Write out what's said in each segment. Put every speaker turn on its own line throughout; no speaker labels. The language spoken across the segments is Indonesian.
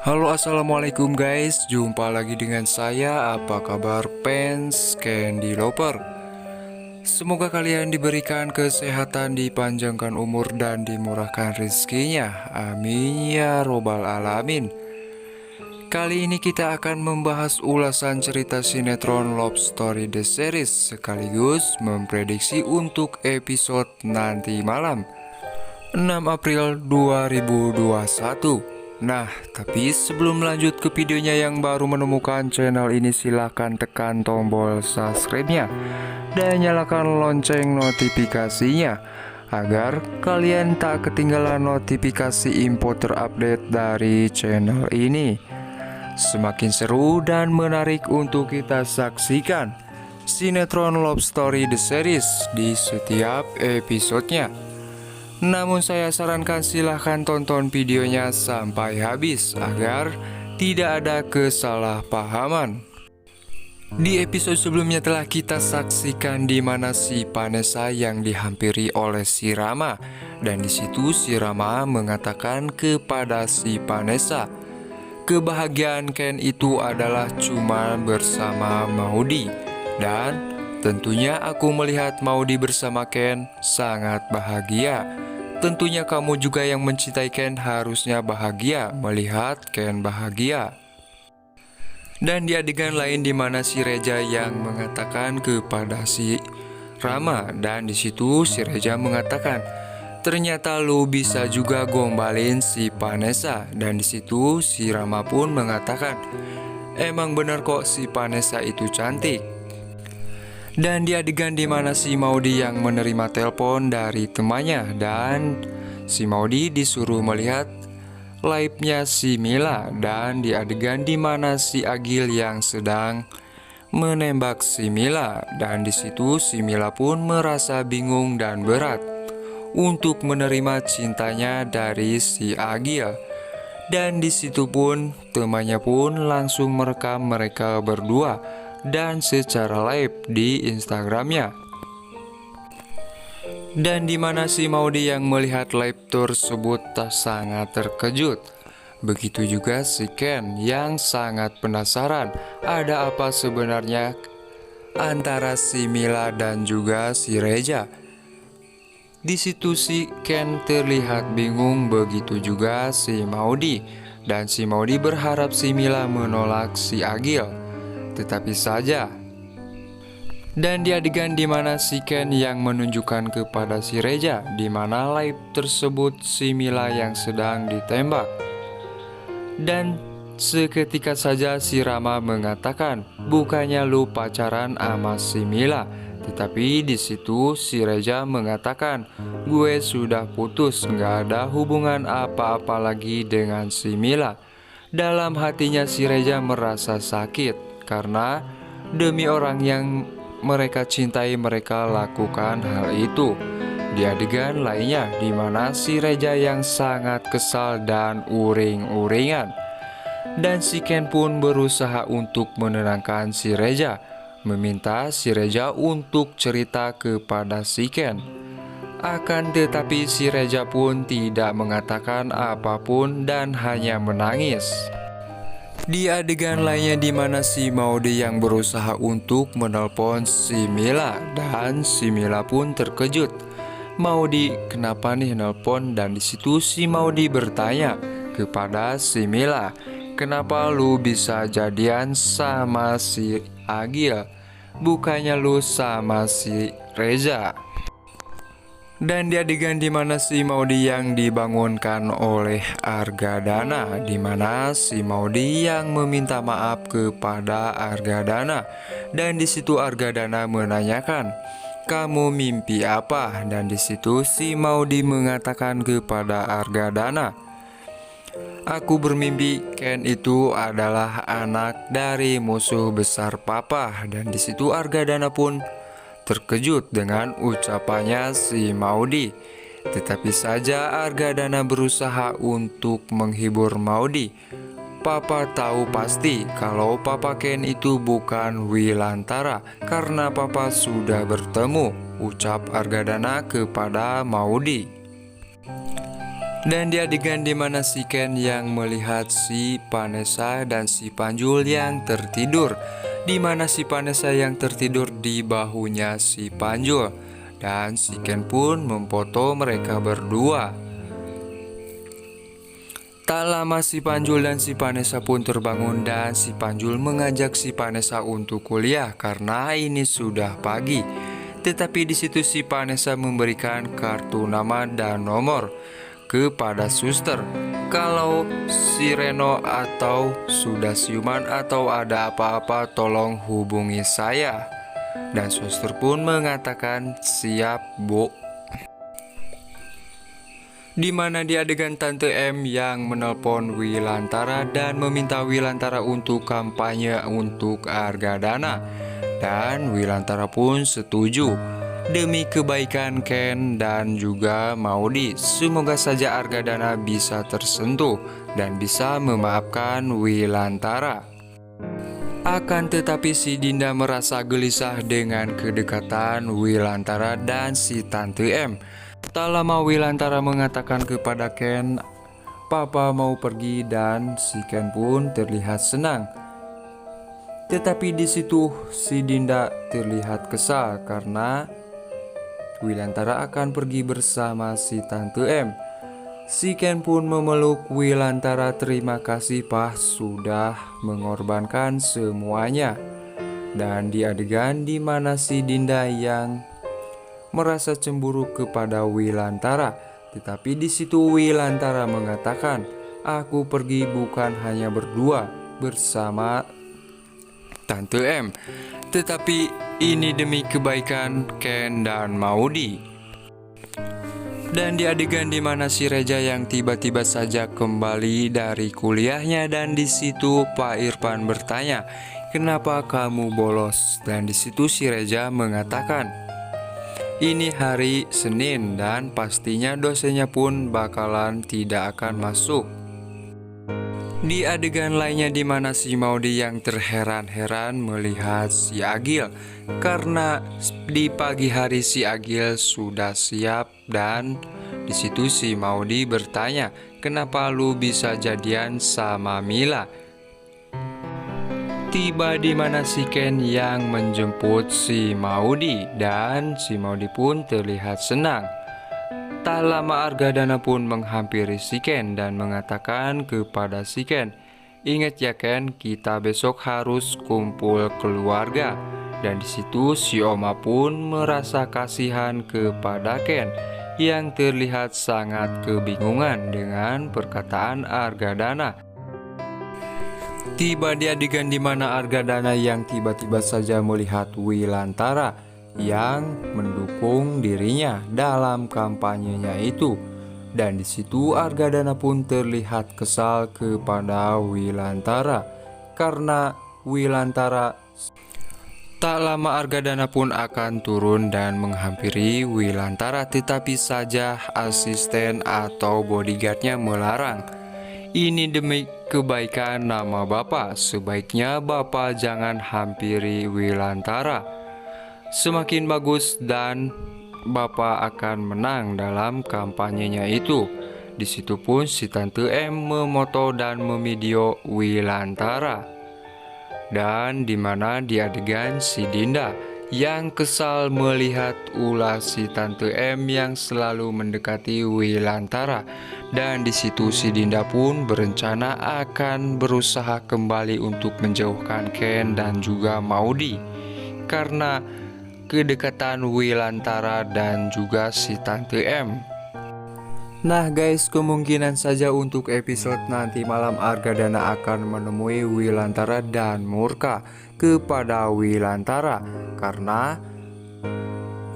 Halo, assalamualaikum guys. Jumpa lagi dengan saya. Apa kabar fans Candy Lover? Semoga kalian diberikan kesehatan, dipanjangkan umur, dan dimurahkan rezekinya. Amin ya robbal alamin. Kali ini kita akan membahas ulasan cerita sinetron Love Story The Series, sekaligus memprediksi untuk episode nanti malam 6 April 2021. Nah, tapi sebelum lanjut ke videonya, yang baru menemukan channel ini silahkan tekan tombol subscribe-nya dan nyalakan lonceng notifikasinya agar kalian tak ketinggalan notifikasi info terupdate dari channel ini. Semakin seru dan menarik untuk kita saksikan sinetron Love Story The Series di setiap episodenya. Namun saya sarankan silahkan tonton videonya sampai habis agar tidak ada kesalahpahaman. Di episode sebelumnya telah kita saksikan di mana si Vanessa yang dihampiri oleh si Rama, dan di situ si Rama mengatakan kepada si Vanessa, kebahagiaan Ken itu adalah cuma bersama Maudy, dan tentunya aku melihat Maudy bersama Ken sangat bahagia. Tentunya kamu juga yang mencintai Ken harusnya bahagia melihat Ken bahagia. Dan di adegan lain di mana si Reja yang mengatakan kepada si Rama, dan di situ si Reja mengatakan, ternyata lu bisa juga gombalin si Vanessa. Dan di situ si Rama pun mengatakan, emang benar kok si Vanessa itu cantik. Dan di adegan di mana si Maudy yang menerima telepon dari temannya, dan si Maudy disuruh melihat live-nya si Mila. Dan di adegan di mana si Agil yang sedang menembak si Mila, dan di situ si Mila pun merasa bingung dan berat untuk menerima cintanya dari si Agil. Dan di situ pun temannya pun langsung merekam mereka berdua dan secara live di Instagramnya. Dan di mana si Maudy yang melihat live tersebut sangat terkejut. Begitu juga si Ken yang sangat penasaran ada apa sebenarnya antara si Mila dan juga si Reja. Di situ si Ken terlihat bingung, begitu juga si Maudy. Dan si Maudy berharap si Mila menolak si Agil. Tetapi saja. Dan di adegan di mana si Ken yang menunjukkan kepada si Reja di mana live tersebut si Mila yang sedang ditembak. Dan seketika saja si Rama mengatakan, bukannya lu pacaran sama si Mila. Tetapi di situ si Reja mengatakan, gue sudah putus, gak ada hubungan apa-apa lagi dengan si Mila. Dalam hatinya si Reja merasa sakit karena demi orang yang mereka cintai mereka lakukan hal itu. Di adegan lainnya di mana si Reja yang sangat kesal dan uring-uringan. Dan si Ken pun berusaha untuk menenangkan si Reja, meminta si Reja untuk cerita kepada si Ken. Akan tetapi si Reja pun tidak mengatakan apapun dan hanya menangis. Di adegan lainnya di mana si Maudy yang berusaha untuk menelpon si Mila, dan si Mila pun terkejut. Maudy, kenapa nih nelpon? Dan di situ si Maudy bertanya kepada si Mila, kenapa lu bisa jadian sama si Agil? Bukannya lu sama si Reza? Dan di adegan di mana si Maudy yang dibangunkan oleh Argadana, di mana si Maudy yang meminta maaf kepada Argadana. Dan di situ Argadana menanyakan, kamu mimpi apa? Dan di situ si Maudy mengatakan kepada Argadana, aku bermimpi Ken itu adalah anak dari musuh besar papa. Dan di situ Argadana pun terkejut dengan ucapannya si Maudy. Tetapi saja Argadana berusaha untuk menghibur Maudy. Papa tahu pasti kalau Papa Ken itu bukan Wilantara karena Papa sudah bertemu, ucap Argadana kepada Maudy. Dan di adegan dimana si Ken yang melihat si Vanessa dan si Panjul yang tertidur, dimana si Vanessa yang tertidur di bahunya si Panjul, dan si Ken pun memfoto mereka berdua. Tak lama si Panjul dan si Vanessa pun terbangun dan si Panjul mengajak si Vanessa untuk kuliah karena ini sudah pagi. Tetapi di situ si Vanessa memberikan kartu nama dan nomor kepada suster. Kalau si Reno atau sudah siuman atau ada apa-apa tolong hubungi saya. Dan suster pun mengatakan siap bu. Dimana di adegan Tante M yang menelpon Wilantara dan meminta Wilantara untuk kampanye untuk Argadana. Dan Wilantara pun setuju demi kebaikan Ken dan juga Maudy. Semoga saja Argadana bisa tersentuh dan bisa memaafkan Wilantara. Akan tetapi si Dinda merasa gelisah dengan kedekatan Wilantara dan si Tante M. Tak lama Wilantara mengatakan kepada Ken, "Papa mau pergi," dan si Ken pun terlihat senang. Tetapi di situ si Dinda terlihat kesal karena Wilantara akan pergi bersama si Tante M. Si Ken pun memeluk Wilantara, "Terima kasih Pak sudah mengorbankan semuanya." Dan di adegan dimana si Dinda yang merasa cemburu kepada Wilantara, tetapi di situ Wilantara mengatakan, "Aku pergi bukan hanya berdua bersama Tante M, tetapi ini demi kebaikan Ken dan Maudy." Dan di adegan dimana si Reja yang tiba-tiba saja kembali dari kuliahnya dan di situ Pak Irfan bertanya, "Kenapa kamu bolos?" Dan di situ si Reja mengatakan, "Ini hari Senin dan pastinya dosennya pun bakalan tidak akan masuk." Di adegan lainnya dimana si Maudy yang terheran-heran melihat si Agil karena di pagi hari si Agil sudah siap dan di situ si Maudy bertanya, "Kenapa lu bisa jadian sama Mila?" Tiba di mana si Ken yang menjemput si Maudy dan si Maudy pun terlihat senang. Tak lama Argadana pun menghampiri si Ken dan mengatakan kepada si Ken, "Ingat ya Ken, kita besok harus kumpul keluarga." Dan di situ si Oma pun merasa kasihan kepada Ken yang terlihat sangat kebingungan dengan perkataan Argadana. Tiba di adegan dimana Argadana yang tiba-tiba saja melihat Wilantara yang mendukung dirinya dalam kampanyenya itu. Dan di situ Argadana pun terlihat kesal kepada Wilantara karena Wilantara. Tak lama Argadana pun akan turun dan menghampiri Wilantara, tetapi saja asisten atau bodyguardnya melarang. "Ini demi kebaikan nama Bapak, sebaiknya Bapak jangan hampiri Wilantara. Semakin bagus dan Bapak akan menang dalam kampanyenya itu." Di situ pun si Tante M memoto dan memvideo Wilantara. Dan dimana di adegan si Dinda yang kesal melihat ulah si Tante M yang selalu mendekati Wilantara. Dan di situ si Dinda pun berencana akan berusaha kembali untuk menjauhkan Ken dan juga Maudy karena kedekatan Wilantara dan juga si Tante M. Nah guys, kemungkinan saja untuk episode nanti malam Argadana akan menemui Wilantara dan murka kepada Wilantara karena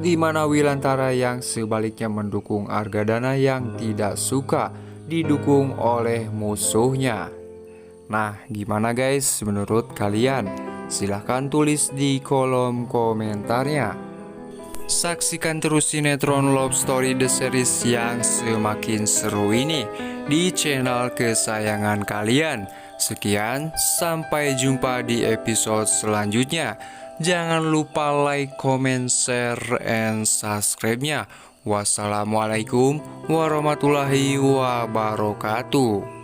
dimana Wilantara yang sebaliknya mendukung Argadana yang tidak suka didukung oleh musuhnya. Nah gimana guys menurut kalian? Silahkan tulis di kolom komentarnya. Saksikan terus sinetron Love Story The Series yang semakin seru ini di channel kesayangan kalian. Sekian, sampai jumpa di episode selanjutnya. Jangan lupa like, comment, share, and subscribe-nya Wassalamualaikum warahmatullahi wabarakatuh.